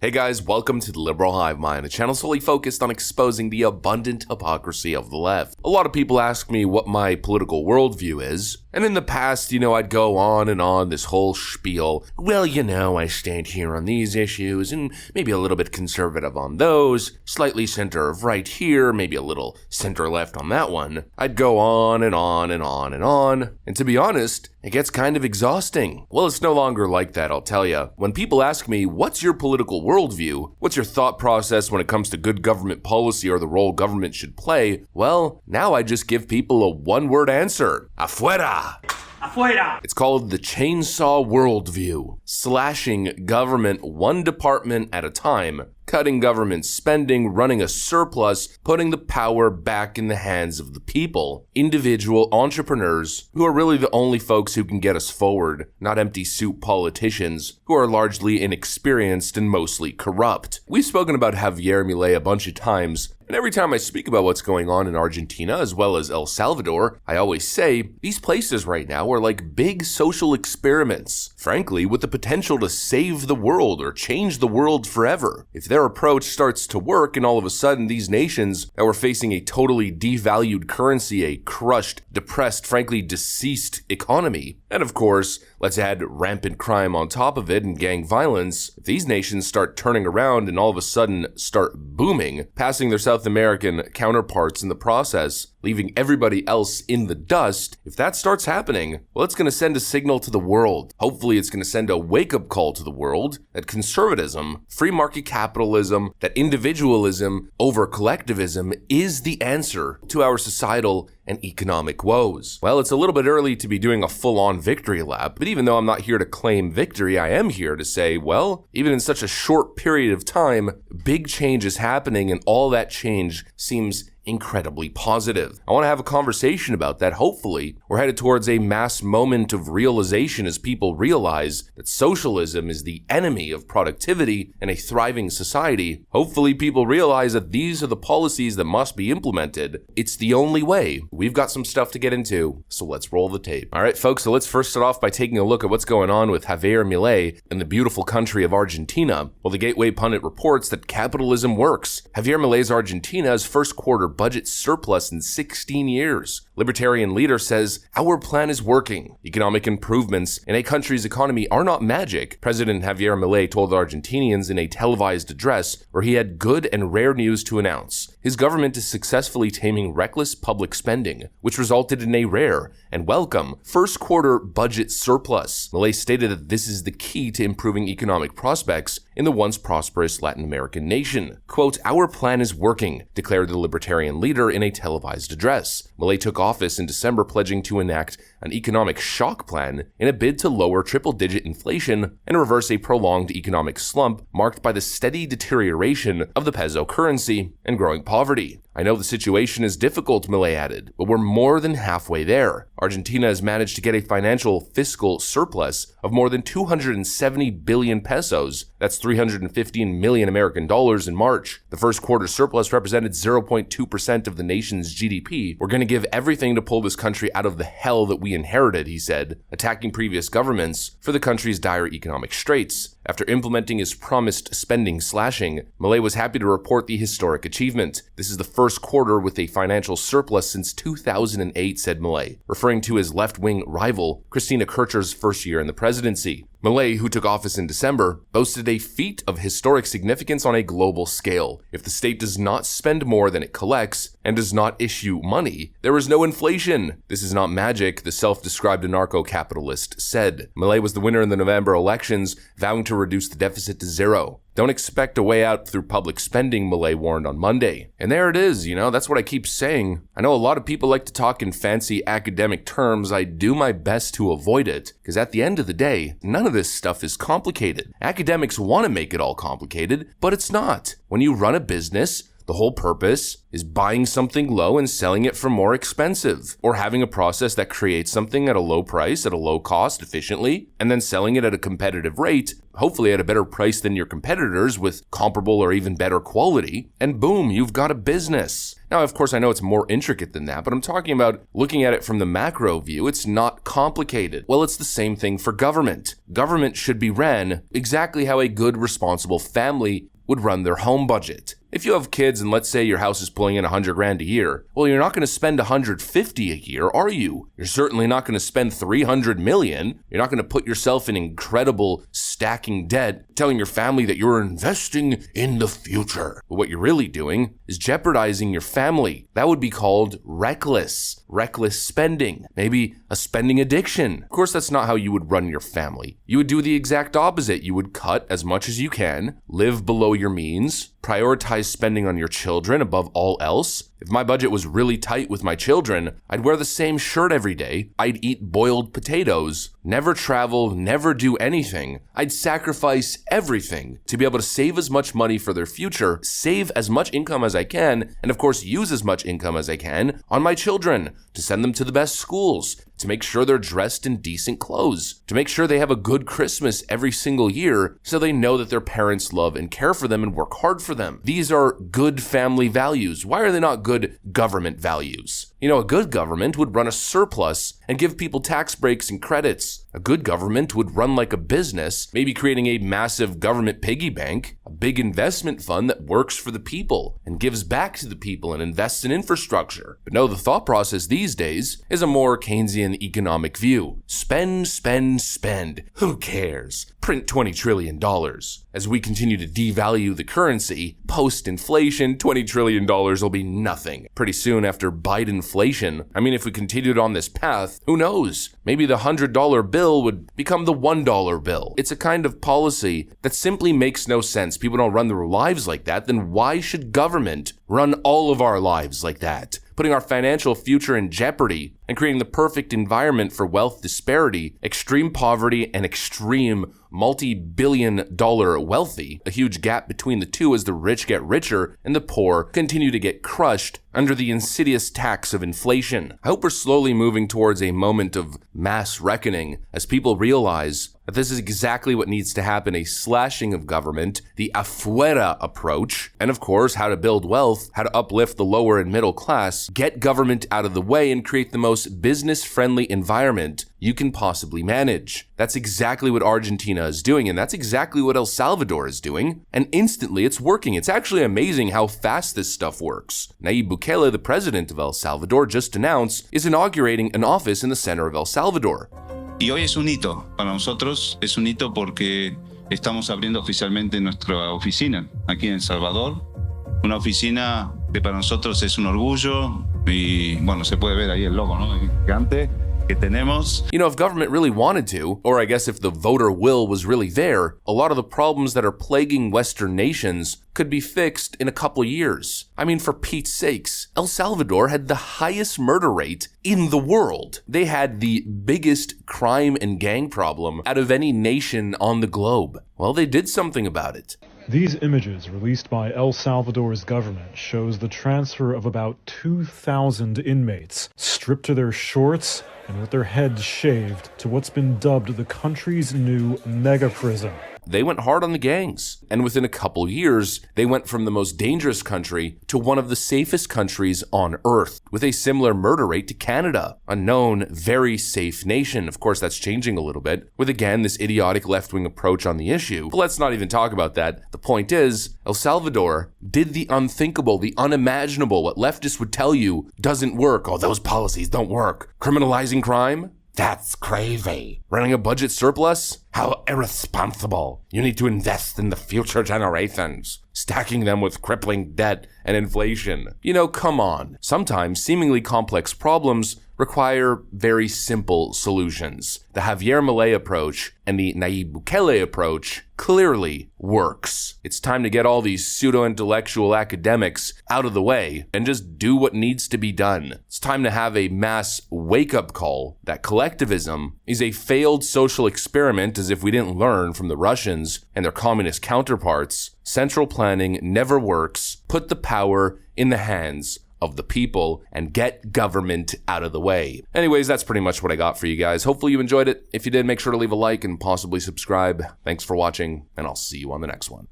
Hey guys, welcome to the Liberal Hive Mind, a channel solely focused on exposing the abundant hypocrisy of the left. A lot of people ask me what my political worldview is, and in the past, I'd go on and on this whole spiel. Well, I stand here on these issues, and maybe a little bit conservative on those, slightly center of right here, maybe a little center left on that one. I'd go on and on and on and on, and to be honest, it gets kind of exhausting. Well, it's no longer like that, I'll tell you. When people ask me, what's your political worldview? What's your thought process when it comes to good government policy or the role government should play? Well, now I just give people a one-word answer. Afuera! Afuera! It's called the chainsaw worldview, slashing government one department at a time, cutting government spending, running a surplus, putting the power back in the hands of the people, individual entrepreneurs who are really the only folks who can get us forward, not empty soup politicians who are largely inexperienced and mostly corrupt. We've spoken about Javier Milei a bunch of times, and every time I speak about what's going on in Argentina as well as El Salvador, I always say these places right now are like big social experiments, frankly, with the potential to save the world or change the world forever. If their approach starts to work and all of a sudden these nations that were facing a totally devalued currency, a crushed, depressed, frankly deceased economy, and of course, let's add rampant crime on top of it and gang violence, if these nations start turning around and all of a sudden start booming, passing their South American counterparts in the process, leaving everybody else in the dust, if that starts happening, well, it's going to send a signal to the world. Hopefully, it's going to send a wake-up call to the world that conservatism, free market capitalism, that individualism over collectivism is the answer to our societal and economic woes. Well, it's a little bit early to be doing a full-on victory lap, but even though I'm not here to claim victory, I am here to say, well, even in such a short period of time, big change is happening, and all that change seems incredibly positive. I want to have a conversation about that. Hopefully, we're headed towards a mass moment of realization as people realize that socialism is the enemy of productivity and a thriving society. Hopefully, people realize that these are the policies that must be implemented. It's the only way. We've got some stuff to get into, so let's roll the tape. All right, folks, so let's first start off by taking a look at what's going on with Javier Milei in the beautiful country of Argentina. Well, the Gateway pundit reports that capitalism works. Javier Milei's Argentina's first quarter budget surplus in 16 years. Libertarian leader says, our plan is working. Economic improvements in a country's economy are not magic. President Javier Milei told Argentinians in a televised address where he had good and rare news to announce. His government is successfully taming reckless public spending, which resulted in a rare and welcome first quarter budget surplus. Milei stated that this is the key to improving economic prospects in the once prosperous Latin American nation. Quote, our plan is working, declared the Libertarian leader in a televised address. Milei took office in December, pledging to enact an economic shock plan in a bid to lower triple-digit inflation and reverse a prolonged economic slump marked by the steady deterioration of the peso currency and growing poverty. I know the situation is difficult, Milei added, but we're more than halfway there. Argentina has managed to get a financial fiscal surplus of more than 270 billion pesos. That's 315 million American dollars in March. The first quarter surplus represented 0.2% of the nation's GDP. We're going to give everything to pull this country out of the hell that we inherited, he said, attacking previous governments for the country's dire economic straits. After implementing his promised spending slashing, Milei was happy to report the historic achievement. This is the first quarter with a financial surplus since 2008, said Milei, referring to his left-wing rival, Cristina Kirchner's first year in the presidency. Milei, who took office in December, boasted a feat of historic significance on a global scale. If the state does not spend more than it collects and does not issue money, there is no inflation. This is not magic, the self-described anarcho-capitalist said. Milei was the winner in the November elections, vowing to reduce the deficit to zero. Don't expect a way out through public spending, Milei warned on Monday. And there it is, that's what I keep saying. I know a lot of people like to talk in fancy academic terms. I do my best to avoid it, because at the end of the day, none of this stuff is complicated. Academics want to make it all complicated, but it's not. When you run a business, The whole purpose is buying something low and selling it for more expensive, or having a process that creates something at a low price, at a low cost, efficiently, and then selling it at a competitive rate, hopefully at a better price than your competitors with comparable or even better quality, and boom, you've got a business. Now, of course, I know it's more intricate than that, but I'm talking about looking at it from the macro view. It's not complicated. Well, it's the same thing for government. Government should be ran exactly how a good, responsible family would run their home budget. If you have kids and let's say your house is pulling in $100,000 a year, well, you're not going to spend $150 a year, are you? You're certainly not going to spend $300 million. You're not going to put yourself in incredible stacking debt, telling your family that you're investing in the future. But what you're really doing is jeopardizing your family. That would be called reckless spending, maybe a spending addiction. Of course, that's not how you would run your family. You would do the exact opposite. You would cut as much as you can, live below your means, prioritize spending on your children above all else. If my budget was really tight with my children, I'd wear the same shirt every day. I'd eat boiled potatoes, never travel, never do anything. I'd sacrifice everything to be able to save as much money for their future, save as much income as I can, and of course use as much income as I can on my children to send them to the best schools, to make sure they're dressed in decent clothes, to make sure they have a good Christmas every single year so they know that their parents love and care for them and work hard for them. These are good family values. Why are they not good government values? You know, a good government would run a surplus and give people tax breaks and credits. A good government would run like a business, maybe creating a massive government piggy bank, a big investment fund that works for the people and gives back to the people and invests in infrastructure. But no, the thought process these days is a more Keynesian economic view. Spend, spend, spend. Who cares? Print $20 trillion. As we continue to devalue the currency, post-inflation, $20 trillion will be nothing. Pretty soon after Biden-inflation, I mean, if we continued on this path, who knows? Maybe the $100 bill would become the $1 bill. It's a kind of policy that simply makes no sense. People don't run their lives like that. Then why should government run all of our lives like that? Putting our financial future in jeopardy and creating the perfect environment for wealth disparity, extreme poverty, and extreme multi-billion-dollar wealthy. A huge gap between the two as the rich get richer and the poor continue to get crushed under the insidious tax of inflation. I hope we're slowly moving towards a moment of mass reckoning as people realize that this is exactly what needs to happen, a slashing of government, the afuera approach, and of course, how to build wealth, how to uplift the lower and middle class, get government out of the way, and create the most business-friendly environment you can possibly manage. That's exactly what Argentina is doing, and that's exactly what El Salvador is doing, and instantly it's working. It's actually amazing how fast this stuff works. Nayib Bukele, the president of El Salvador, just announced is inaugurating an office in the center of El Salvador. Y hoy es un hito, para nosotros es un hito porque estamos abriendo oficialmente nuestra oficina aquí en El Salvador. Una oficina que para nosotros es un orgullo y bueno, se puede ver ahí el logo, ¿no? Gigante que tenemos. You know, if government really wanted to, or I guess if the voter will was really there, a lot of the problems that are plaguing Western nations could be fixed in a couple years. I mean, for Pete's sakes, El Salvador had the highest murder rate in the world. They had the biggest crime and gang problem out of any nation on the globe. Well, they did something about it. These images released by El Salvador's government shows the transfer of about 2,000 inmates, stripped to their shorts and with their heads shaved, to what's been dubbed the country's new mega prison. They went hard on the gangs, and within a couple years, they went from the most dangerous country to one of the safest countries on Earth, with a similar murder rate to Canada, a known, very safe nation. Of course, that's changing a little bit, with again this idiotic left-wing approach on the issue. But let's not even talk about that. The point is, El Salvador did the unthinkable, the unimaginable, what leftists would tell you doesn't work. Oh, those policies don't work. Criminalizing crime? That's crazy. Running a budget surplus? How irresponsible. You need to invest in the future generations, stacking them with crippling debt and inflation. You know, come on. Sometimes seemingly complex problems require very simple solutions. The Javier Milei approach and the Nayib Bukele approach clearly works. It's time to get all these pseudo-intellectual academics out of the way and just do what needs to be done. It's time to have a mass wake-up call that collectivism is a failed social experiment Because if we didn't learn from the Russians and their communist counterparts, central planning never works. Put the power in the hands of the people and get government out of the way. Anyways, that's pretty much what I got for you guys. Hopefully you enjoyed it. If you did, make sure to leave a like and possibly subscribe. Thanks for watching, and I'll see you on the next one.